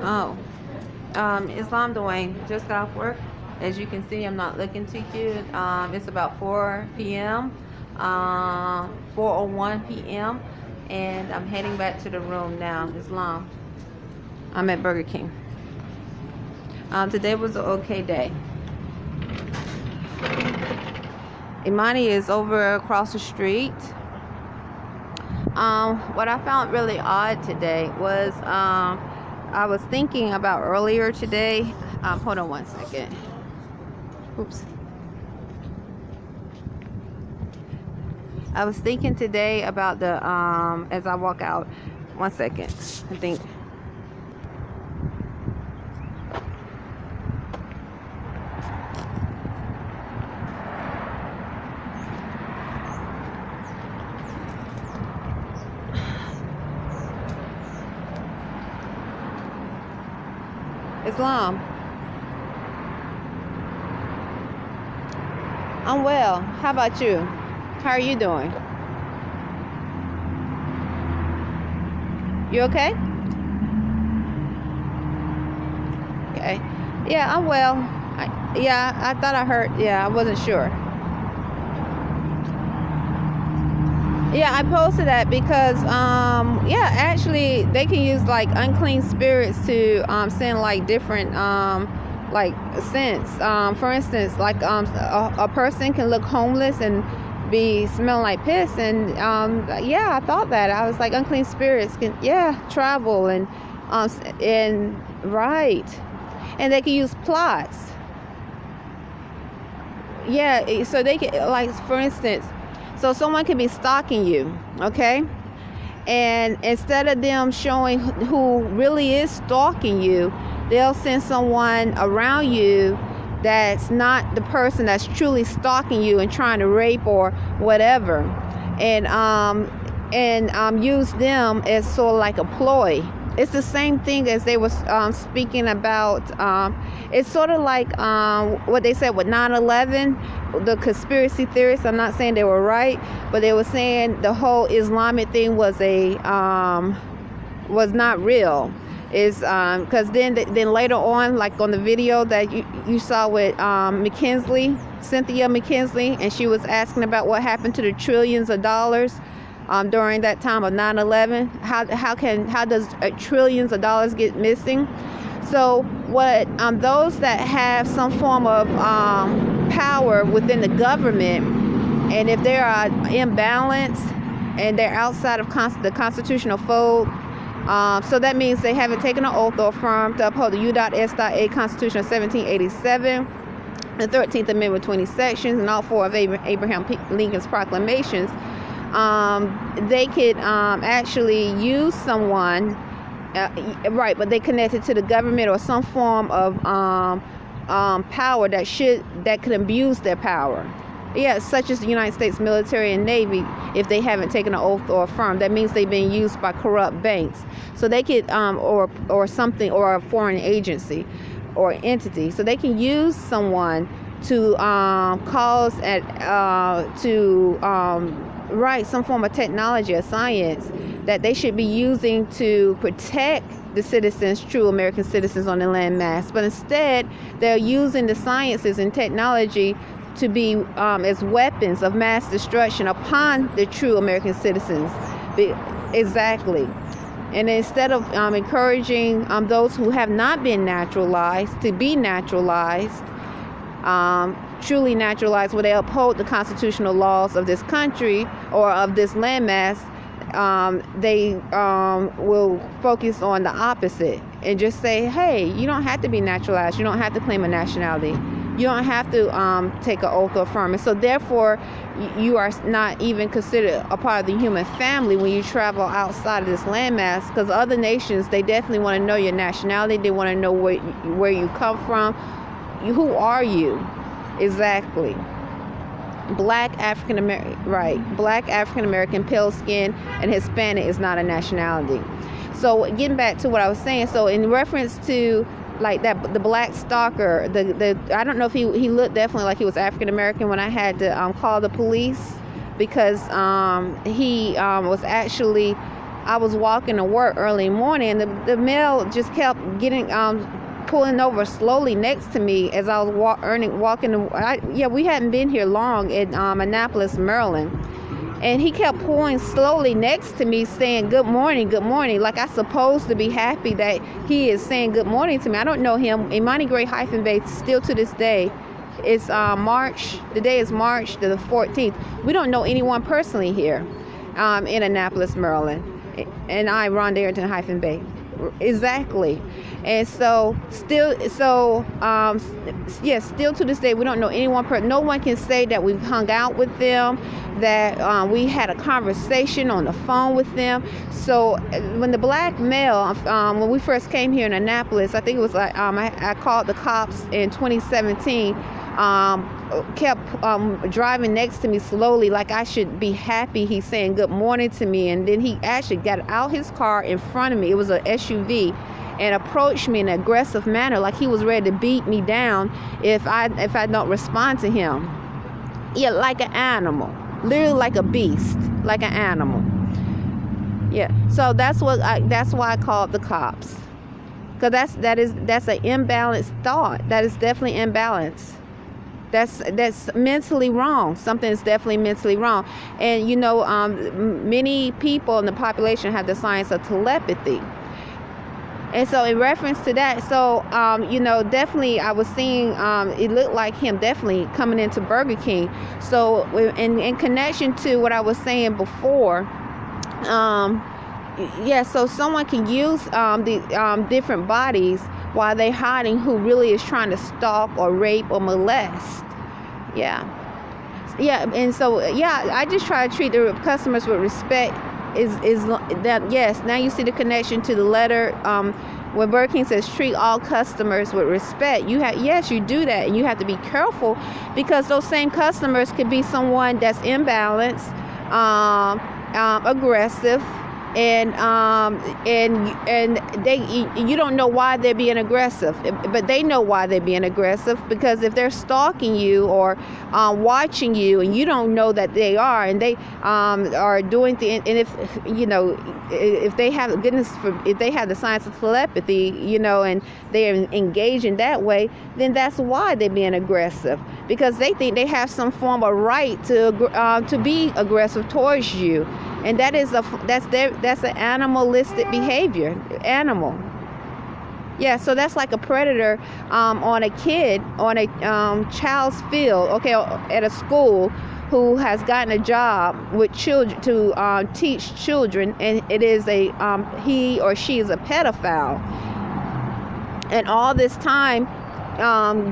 Oh, Islam Dwayne just got off work. As you can see, I'm not looking too cute. It's about 4 p.m. 4:01 p.m. and I'm heading back to the room now. Islam. I'm at Burger King. Today was an okay day. Imani is over across the street. What I found really odd today was I was thinking about earlier today. Hold on one second. Oops. I was thinking today about the as I walk out. 1 second. I think. Islam. I'm well. How about you? How are you doing? You okay? Okay. Yeah, I'm well. I thought I heard. Yeah, I wasn't sure. Yeah, I posted that because, yeah, actually, they can use like unclean spirits to send like different like scents. For instance, like a person can look homeless and be smelling like piss, and yeah, I thought that. I was like, unclean spirits can travel and right, and they can use plots. Yeah, so they can, like, for instance. So someone can be stalking you, okay? And instead of them showing who really is stalking you, they'll send someone around you that's not the person that's truly stalking you and trying to rape or whatever. And use them as sort of like a ploy. It's the same thing as they were speaking about. It's sort of like what they said with 9/11, the conspiracy theorists. I'm not saying they were right, but they were saying the whole Islamic thing was was not real. Is because then later on, like on the video that you saw with Cynthia McKinley, and she was asking about what happened to the trillions of dollars. During that time of 9/11, how does trillions of dollars get missing? So what those that have some form of power within the government, and if they are imbalanced and they're outside of the constitutional fold, so that means they haven't taken an oath or affirmed to uphold the U.S.A. Constitution of 1787, the 13th Amendment, 20 sections, and all 4 of Abraham Lincoln's proclamations. They could actually use someone, right, but they connected to the government or some form of power that could abuse their power. Yeah, such as the United States military and Navy, if they haven't taken an oath or affirmed, that means they've been used by corrupt banks. So they could, or something, or a foreign agency or entity. So they can use someone to cause right, some form of technology or science that they should be using to protect the citizens, true American citizens on the landmass. But instead, they're using the sciences and technology to be as weapons of mass destruction upon the true American citizens. Exactly. And instead of encouraging those who have not been naturalized to be naturalized, truly naturalized, where they uphold the constitutional laws of this country or of this landmass, they will focus on the opposite and just say, hey, you don't have to be naturalized. You don't have to claim a nationality. You don't have to take an oath or affirm it. So therefore, you are not even considered a part of the human family when you travel outside of this landmass, because other nations, they definitely want to know your nationality. They want to know where you come from. Who are you? Exactly. Black African American, right? Black African American, pale skin, and Hispanic is not a nationality. So getting back to what I was saying, so in reference to like that, the black stalker, the I don't know if he looked definitely like he was African American when I had to call the police because he was actually, I was walking to work early in the morning, and the male just kept getting pulling over slowly next to me as I was walking. We hadn't been here long in Annapolis, Maryland. And he kept pulling slowly next to me saying, good morning, like I'm supposed to be happy that he is saying good morning to me. I don't know him. Imani-Gray-Bey, still to this day, it's the day is March the 14th. We don't know anyone personally here in Annapolis, Maryland. And I, Rhonda Arrington-Bey. Exactly. And still to this day, we don't know anyone. No one can say that we've hung out with them, that we had a conversation on the phone with them. So when the black male, when we first came here in Annapolis, I think it was like I called the cops in 2017. Kept driving next to me slowly, like I should be happy he's saying good morning to me. And then he actually got out his car in front of me. It was an SUV, and approached me in an aggressive manner, like he was ready to beat me down if I don't respond to him. Yeah, like an animal, literally like a beast, like an animal. Yeah, so that's why I called the cops, because that's an imbalanced thought. That is definitely imbalanced. That's mentally wrong. Something is definitely mentally wrong. And many people in the population have the science of telepathy. And so in reference to that, definitely I was seeing, it looked like him definitely coming into Burger King. So in connection to what I was saying before, so someone can use the different bodies while they're hiding who really is trying to stalk or rape or molest. And so I just try to treat the customers with respect. Is that, yes, now you see the connection to the letter when Burger King says treat all customers with respect. You do that, and you have to be careful, because those same customers could be someone that's imbalanced, aggressive, and you don't know why they're being aggressive, but they know why they're being aggressive, because if they're stalking you or watching you, and you don't know that they are, and they are doing things, and if they have if they have the science of telepathy, and they're engaged in that way, then that's why they're being aggressive, because they think they have some form of right to be aggressive towards you. And that's an animalistic behavior. Animal. Yeah, so that's like a predator on a kid, on a child's field, at a school, who has gotten a job with children to teach children, and it is he or she is a pedophile. And all this time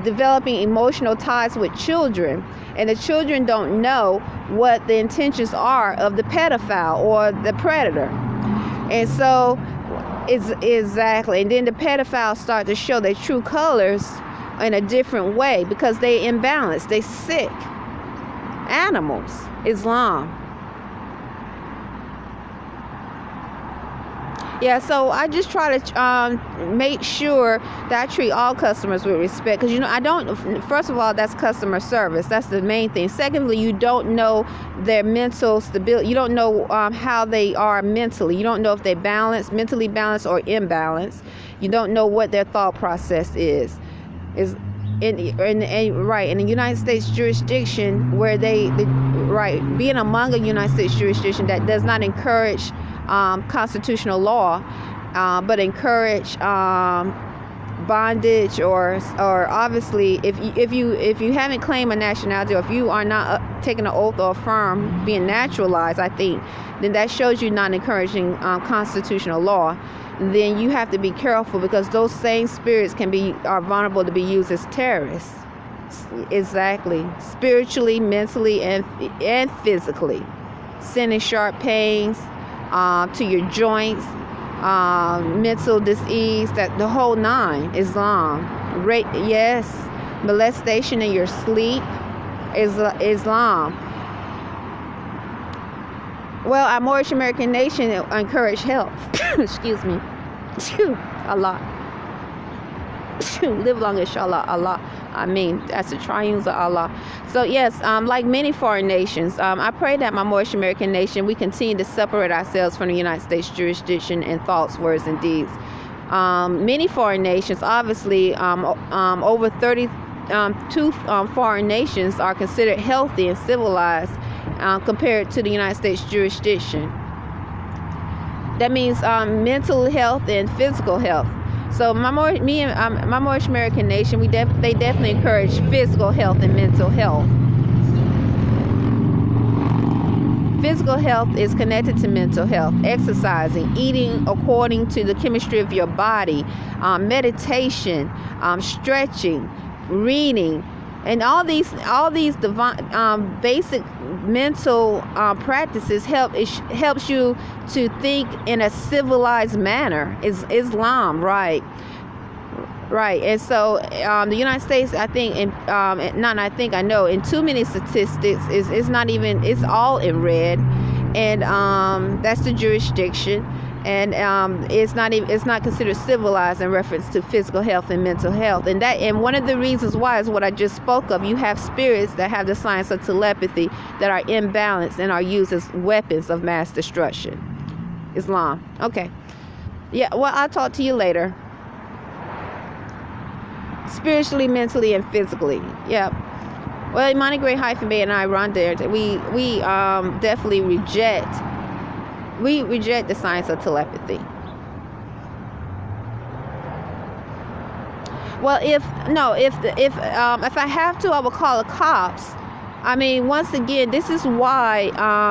developing emotional ties with children, and the children don't know what the intentions are of the pedophile or the predator. And so exactly, and then the pedophiles start to show their true colors in a different way, because they imbalanced, they sick animals. Islam. Yeah, so I just try to make sure that I treat all customers with respect, because I don't. First of all, that's customer service. That's the main thing. Secondly, you don't know their mental stability. You don't know how they are mentally. You don't know if they're mentally balanced or imbalanced. You don't know what their thought process is. In the United States jurisdiction, where being among a United States jurisdiction that does not encourage constitutional law, but encourage bondage, or obviously if you haven't claimed a nationality, or if you are not taking an oath or affirm being naturalized, I think, then that shows you not encouraging constitutional law. Then you have to be careful, because those same spirits are vulnerable to be used as terrorists. Exactly, spiritually, mentally, and physically, sending sharp pains to your joints, mental disease, that the whole nine. Islam. Rape, yes. Molestation in your sleep. Islam. Well, our Moorish American nation encourage health. Excuse me. A lot. Live long, inshallah, Allah. I mean, that's the triunes of Allah. So yes, like many foreign nations, I pray that my Moorish American nation, we continue to separate ourselves from the United States jurisdiction in thoughts, words, and deeds. Many foreign nations, obviously, over 32 foreign nations are considered healthy and civilized compared to the United States jurisdiction. That means mental health and physical health. So my Moorish American nation, they definitely encourage physical health and mental health. Physical health is connected to mental health. Exercising, eating according to the chemistry of your body, meditation, stretching, reading, and all these divine, basic mental practices helps you to think in a civilized manner. Is Islam, right? And so the United States, I think, I know, in too many statistics, it's not even, it's all in red, and that's the jurisdiction. And it's not considered civilized in reference to physical health and mental health. And one of the reasons why is what I just spoke of. You have spirits that have the science of telepathy that are imbalanced and are used as weapons of mass destruction. Islam. Okay. Yeah, well, I'll talk to you later. Spiritually, mentally, and physically. Yeah. Well, Imani Gray-Bey and I, Rhonda, we definitely reject the science of telepathy. Well, if I have to, I will call the cops. I mean, once again, this is why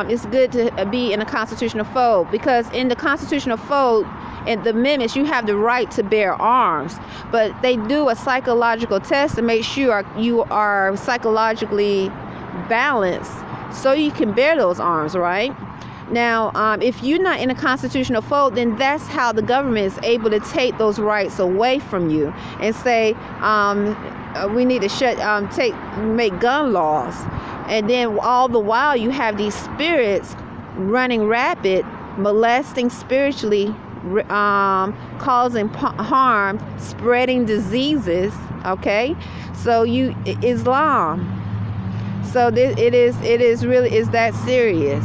it's good to be in a constitutional fold, because in the constitutional fold and the amendments, you have the right to bear arms, but they do a psychological test to make sure you are psychologically balanced so you can bear those arms, right? Now, if you're not in a constitutional fold, then that's how the government is able to take those rights away from you and say, we need to make gun laws. And then all the while you have these spirits running rapid, molesting spiritually, causing harm, spreading diseases. Okay, so Islam. So it is really that serious.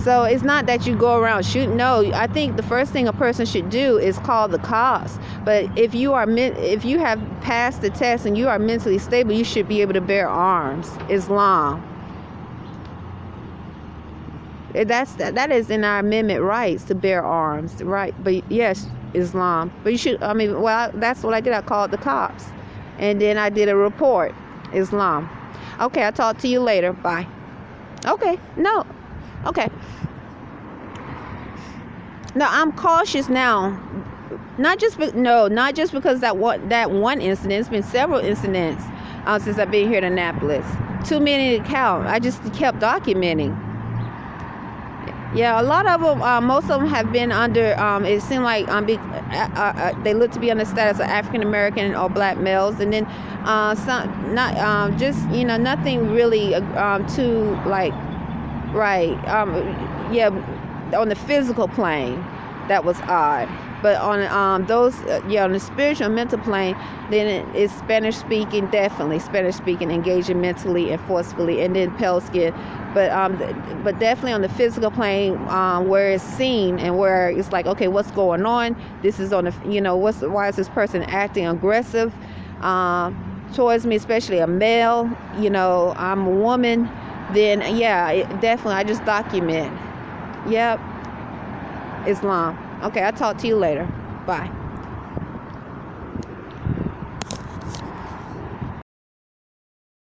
So it's not that you go around shooting. No, I think the first thing a person should do is call the cops. But if you have passed the test and you are mentally stable, you should be able to bear arms. Islam. That is in our amendment rights to bear arms, right? But yes, Islam. But you should. I mean, well, that's what I did. I called the cops, and then I did a report. Islam. Okay, I'll talk to you later. Bye. Okay. No. Okay. Now I'm cautious now, not just because that one incident. It's been several incidents since I've been here in Annapolis. Too many to count. I just kept documenting. Yeah, a lot of them, most of them have been under. It seemed like they look to be under status of African American or black males, and then nothing really too like. Right. Yeah, on the physical plane, that was odd. But on on the spiritual and mental plane, then it's Spanish speaking, definitely Spanish speaking, engaging mentally and forcefully, and then pale skin. But definitely on the physical plane, where it's seen and where it's like, okay, what's going on? This is on the why is this person acting aggressive towards me, especially a male? I'm a woman. Then definitely I just document. Yep. Islam. Okay, I'll talk to you later. Bye.